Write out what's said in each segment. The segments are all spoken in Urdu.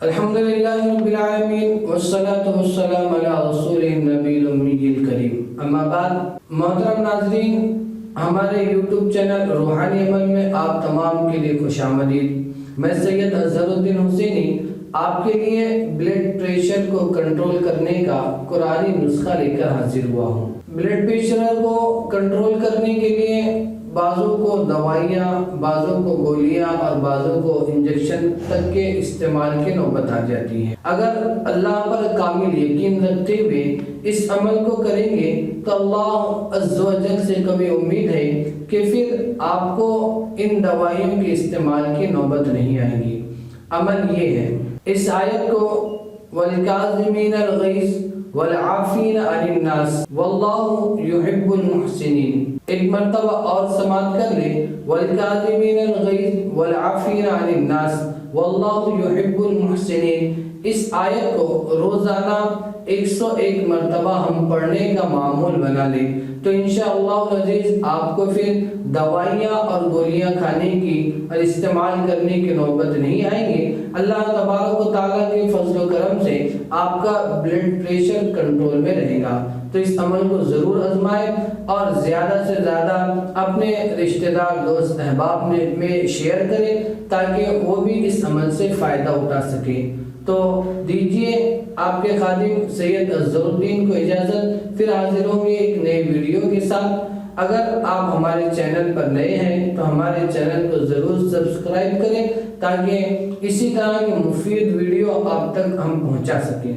الحمدللہ رب العالمین والصلاة والسلام علی رسول النبی الامی الکریم، اما بعد۔ محترم ناظرین، ہمارے یوٹیوب چینل روحانی عمل میں آپ تمام کے لیے خوش آمدید۔ میں سید اظہر الدین حسینی آپ کے لیے بلڈ پریشر کو کنٹرول کرنے کا قرآنی نسخہ لے کر حاضر ہوا ہوں۔ بلڈ پریشر کو کنٹرول کرنے کے لیے بعضوں کو دوائیاں، بعضوں کو گولیاں اور بعضوں کو انجیکشن تک کے استعمال کی نوبت آ جاتی ہے۔ اگر اللہ پر کامل یقین رکھتے ہوئے اس عمل کو کریں گے تو اللہ عز و جل سے کبھی امید ہے کہ پھر آپ کو ان دوائیوں کے استعمال کی نوبت نہیں آئے گی۔ عمل یہ ہے، اس آیت کو وَالْكَاظِمِينَ الْغَيْظَ وَالْعَافِينَ عَنِ النَّاسِ وَاللَّهُ يُحِبُّ الْمُحْسِنِينَ۔ ایک مرتبہ اور سماعت کر لے، وَالْكَاظِمِينَ الْغَيْظَ وَالْعَافِينَ عَنِ النَّاسِ وَاللَّهُ يُحِبُّ الْمُحْسِنِينَ۔ اس آیت کو روزانہ 101 مرتبہ ہم پڑھنے کا معمول بنا لیں تو انشاءاللہ العزیز آپ کو پھر دوائیاں اور گولیاں کھانے کی اور استعمال کرنے کی نوبت نہیں آئیں گے۔ اللہ تبارک و تعالیٰ کے فضل و کرم سے آپ کا بلڈ پریشر کنٹرول میں رہے گا۔ تو اس عمل کو ضرور آزمائیں اور زیادہ سے زیادہ اپنے رشتہ دار، دوست، احباب میں شیئر کریں تاکہ وہ بھی اس عمل سے فائدہ اٹھا سکیں۔ تو دیجئے آپ کے خادم سید اظہر الدین کو اجازت، پھر حاضر ہوں گے ایک نئے ویڈیو کے ساتھ۔ اگر آپ ہمارے چینل پر نئے ہیں تو ہمارے چینل کو ضرور سبسکرائب کریں تاکہ اسی طرح کی مفید ویڈیو آپ تک ہم پہنچا سکیں۔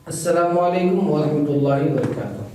السلام علیکم ورحمۃ اللہ وبرکاتہ۔